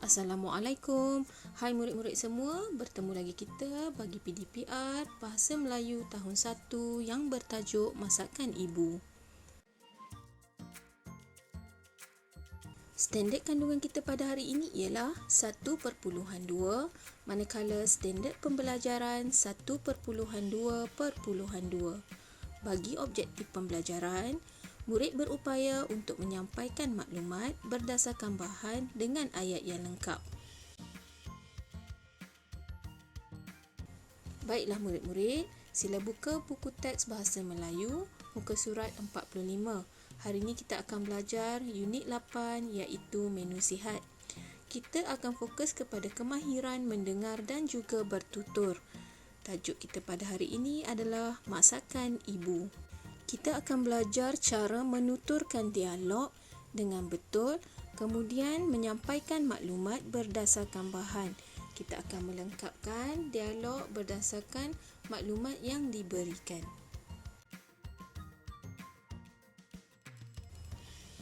Assalamualaikum. Hai murid-murid semua, bertemu lagi kita bagi PDPR Bahasa Melayu tahun 1 yang bertajuk Masakan Ibu. Standard kandungan kita pada hari ini ialah 1.2, manakala standard pembelajaran 1.2.2. Bagi objektif pembelajaran, murid berupaya untuk menyampaikan maklumat berdasarkan bahan dengan ayat yang lengkap. Baiklah murid-murid, sila buka buku teks Bahasa Melayu, muka surat 45. Hari ini kita akan belajar unit 8 iaitu menu sihat. Kita akan fokus kepada kemahiran mendengar dan juga bertutur. Tajuk kita pada hari ini adalah Masakan Ibu. Kita akan belajar cara menuturkan dialog dengan betul, kemudian menyampaikan maklumat berdasarkan bahan. Kita akan melengkapkan dialog berdasarkan maklumat yang diberikan.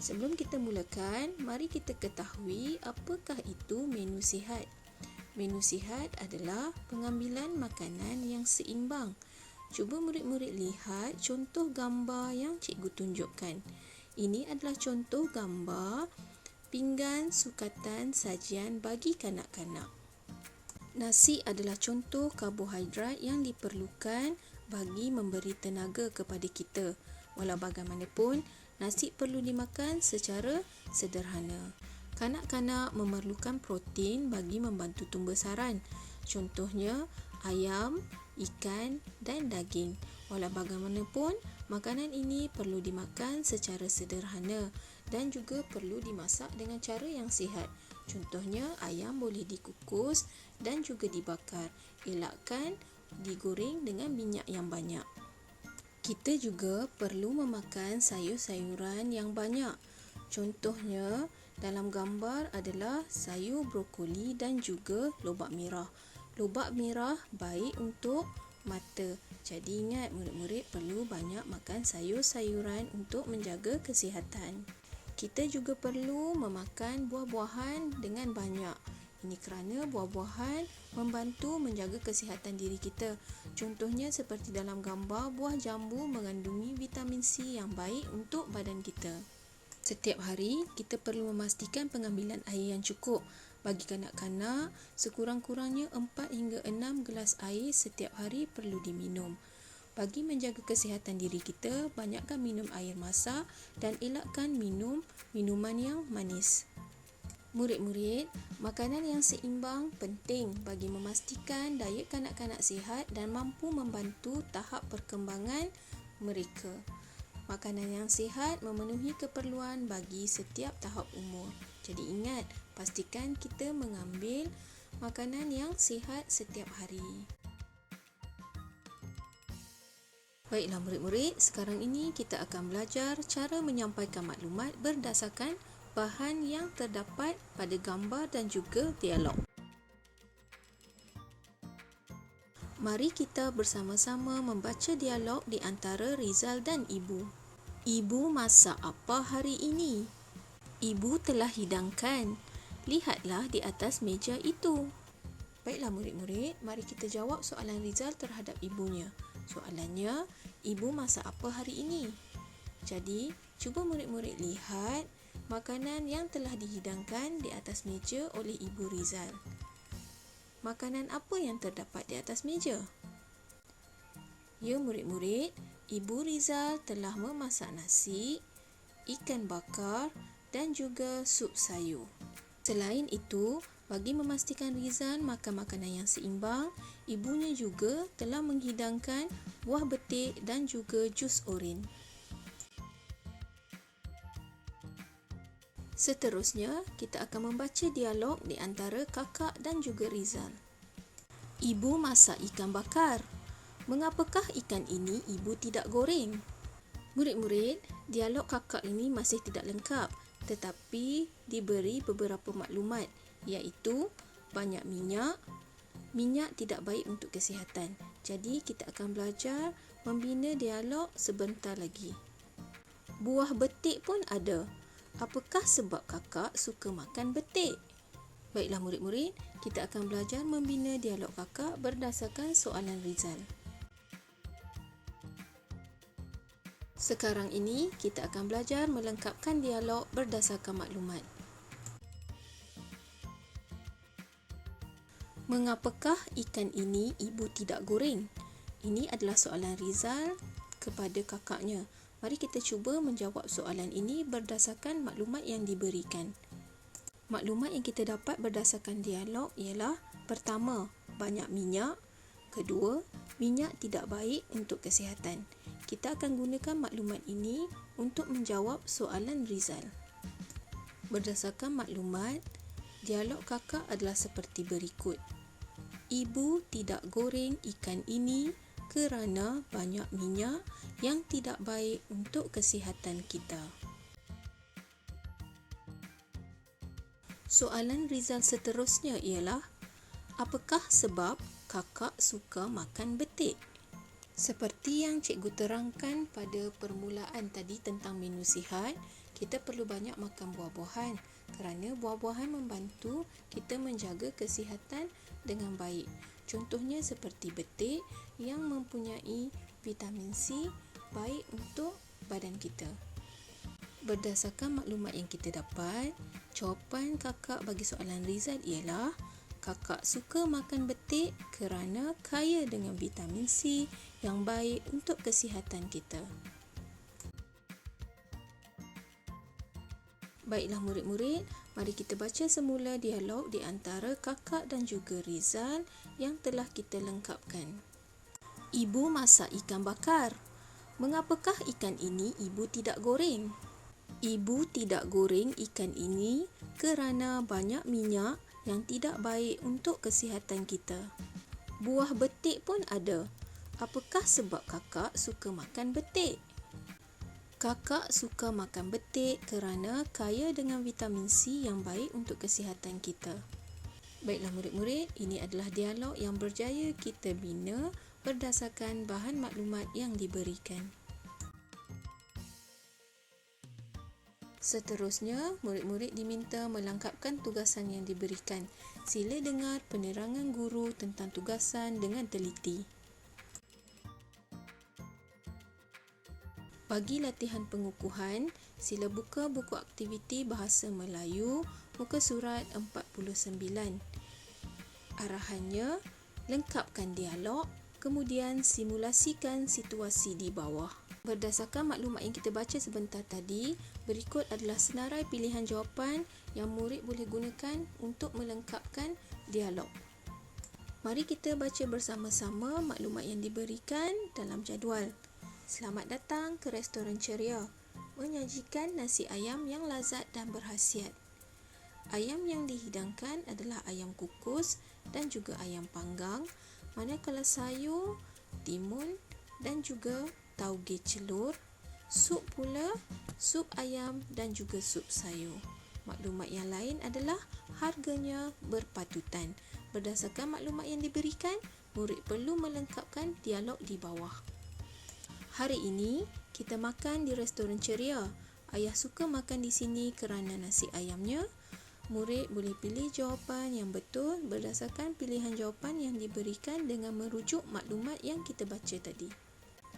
Sebelum kita mulakan, mari kita ketahui apakah itu menu sihat. Menu sihat adalah pengambilan makanan yang seimbang. Cuba murid-murid lihat contoh gambar yang cikgu tunjukkan. Ini adalah contoh gambar pinggan sukatan sajian bagi kanak-kanak. Nasi adalah contoh karbohidrat yang diperlukan bagi memberi tenaga kepada kita. Walau bagaimanapun, nasi perlu dimakan secara sederhana. Kanak-kanak memerlukan protein bagi membantu tumbuh besaran. Contohnya, ayam, ikan dan daging. Walau bagaimanapun, makanan ini perlu dimakan secara sederhana dan juga perlu dimasak dengan cara yang sihat. Contohnya, ayam boleh dikukus dan juga dibakar. Elakkan digoreng dengan minyak yang banyak. Kita juga perlu memakan sayur-sayuran yang banyak. Contohnya, dalam gambar adalah sayur brokoli dan juga lobak merah. Lobak merah baik untuk mata. Jadi ingat murid-murid perlu banyak makan sayur-sayuran untuk menjaga kesihatan. Kita juga perlu memakan buah-buahan dengan banyak. Ini kerana buah-buahan membantu menjaga kesihatan diri kita. Contohnya seperti dalam gambar, buah jambu mengandungi vitamin C yang baik untuk badan kita. Setiap hari, kita perlu memastikan pengambilan air yang cukup. Bagi kanak-kanak, sekurang-kurangnya 4 hingga 6 gelas air setiap hari perlu diminum. Bagi menjaga kesihatan diri kita, banyakkan minum air masak dan elakkan minum minuman yang manis. Murid-murid, makanan yang seimbang penting bagi memastikan diet kanak-kanak sihat dan mampu membantu tahap perkembangan mereka. Makanan yang sihat memenuhi keperluan bagi setiap tahap umur. Jadi ingat, pastikan kita mengambil makanan yang sihat setiap hari. Baiklah murid-murid, sekarang ini kita akan belajar cara menyampaikan maklumat berdasarkan bahan yang terdapat pada gambar dan juga dialog. Mari kita bersama-sama membaca dialog di antara Rizal dan Ibu. Ibu masak apa hari ini? Ibu telah hidangkan. Lihatlah di atas meja itu. Baiklah murid-murid, mari kita jawab soalan Rizal terhadap ibunya. Soalannya, ibu masak apa hari ini? Jadi, cuba murid-murid lihat makanan yang telah dihidangkan di atas meja oleh Ibu Rizal. Makanan apa yang terdapat di atas meja? Ya murid-murid, Ibu Rizal telah memasak nasi, ikan bakar dan juga sup sayur. Selain itu, bagi memastikan Rizal makan makanan yang seimbang, ibunya juga telah menghidangkan buah betik dan juga jus oren. Seterusnya, kita akan membaca dialog di antara kakak dan juga Rizal. Ibu masak ikan bakar. Mengapakah ikan ini ibu tidak goreng? Murid-murid, dialog kakak ini masih tidak lengkap, tetapi diberi beberapa maklumat, iaitu banyak minyak. Minyak tidak baik untuk kesihatan. Jadi, kita akan belajar membina dialog sebentar lagi. Buah betik pun ada. Apakah sebab kakak suka makan betik? Baiklah murid-murid, kita akan belajar membina dialog kakak berdasarkan soalan Rizal. Sekarang ini, kita akan belajar melengkapkan dialog berdasarkan maklumat. Mengapakah ikan ini ibu tidak goreng? Ini adalah soalan Rizal kepada kakaknya. Mari kita cuba menjawab soalan ini berdasarkan maklumat yang diberikan. Maklumat yang kita dapat berdasarkan dialog ialah: pertama, banyak minyak; kedua, minyak tidak baik untuk kesihatan. Kita akan gunakan maklumat ini untuk menjawab soalan Rizal. Berdasarkan maklumat, dialog kakak adalah seperti berikut. Ibu tidak goreng ikan ini kerana banyak minyak yang tidak baik untuk kesihatan kita. Soalan Rizal seterusnya ialah, apakah sebab kakak suka makan betik? Seperti yang cikgu terangkan pada permulaan tadi tentang menu sihat, kita perlu banyak makan buah-buahan kerana buah-buahan membantu kita menjaga kesihatan dengan baik. Contohnya seperti betik yang mempunyai vitamin C baik untuk badan kita. Berdasarkan maklumat yang kita dapat, jawapan kakak bagi soalan Rizal ialah kakak suka makan betik kerana kaya dengan vitamin C yang baik untuk kesihatan kita. Baiklah murid-murid, mari kita baca semula dialog di antara kakak dan juga Rizal yang telah kita lengkapkan. Ibu masak ikan bakar. Mengapakah ikan ini ibu tidak goreng? Ibu tidak goreng ikan ini kerana banyak minyak yang tidak baik untuk kesihatan kita. Buah betik pun ada. Apakah sebab kakak suka makan betik? Kakak suka makan betik kerana kaya dengan vitamin C yang baik untuk kesihatan kita. Baiklah murid-murid, ini adalah dialog yang berjaya kita bina berdasarkan bahan maklumat yang diberikan. Seterusnya, murid-murid diminta melengkapkan tugasan yang diberikan. Sila dengar penerangan guru tentang tugasan dengan teliti. Bagi latihan pengukuhan, sila buka buku aktiviti Bahasa Melayu, muka surat 49. Arahannya, lengkapkan dialog, kemudian simulasikan situasi di bawah. Berdasarkan maklumat yang kita baca sebentar tadi, berikut adalah senarai pilihan jawapan yang murid boleh gunakan untuk melengkapkan dialog. Mari kita baca bersama-sama maklumat yang diberikan dalam jadual. Selamat datang ke restoran ceria, menyajikan nasi ayam yang lazat dan berkhasiat. Ayam yang dihidangkan adalah ayam kukus dan juga ayam panggang, manakala sayur, timun dan juga tauge celur, sup pula, sup ayam dan juga sup sayur. Maklumat yang lain adalah harganya berpatutan. Berdasarkan maklumat yang diberikan, murid perlu melengkapkan dialog di bawah. Hari ini, kita makan di restoran ceria. Ayah suka makan di sini kerana nasi ayamnya. Murid boleh pilih jawapan yang betul berdasarkan pilihan jawapan yang diberikan dengan merujuk maklumat yang kita baca tadi.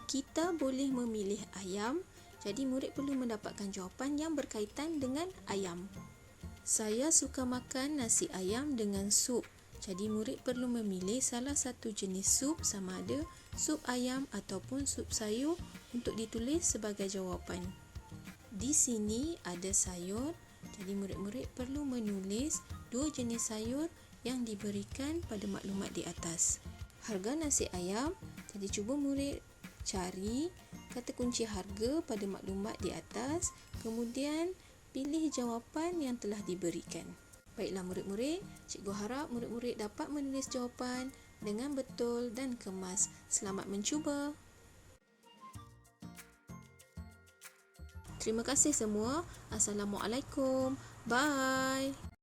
Kita boleh memilih ayam, jadi murid perlu mendapatkan jawapan yang berkaitan dengan ayam. Saya suka makan nasi ayam dengan sup, jadi murid perlu memilih salah satu jenis sup sama ada sup ayam ataupun sup sayur untuk ditulis sebagai jawapan. Di sini ada sayur, jadi murid-murid perlu menulis dua jenis sayur yang diberikan pada maklumat di atas. Harga nasi ayam, jadi cuba murid cari kata kunci harga pada maklumat di atas, kemudian pilih jawapan yang telah diberikan. Baiklah murid-murid, cikgu harap murid-murid dapat menulis jawapan dengan betul dan kemas. Selamat mencuba. Terima kasih semua. Assalamualaikum. Bye.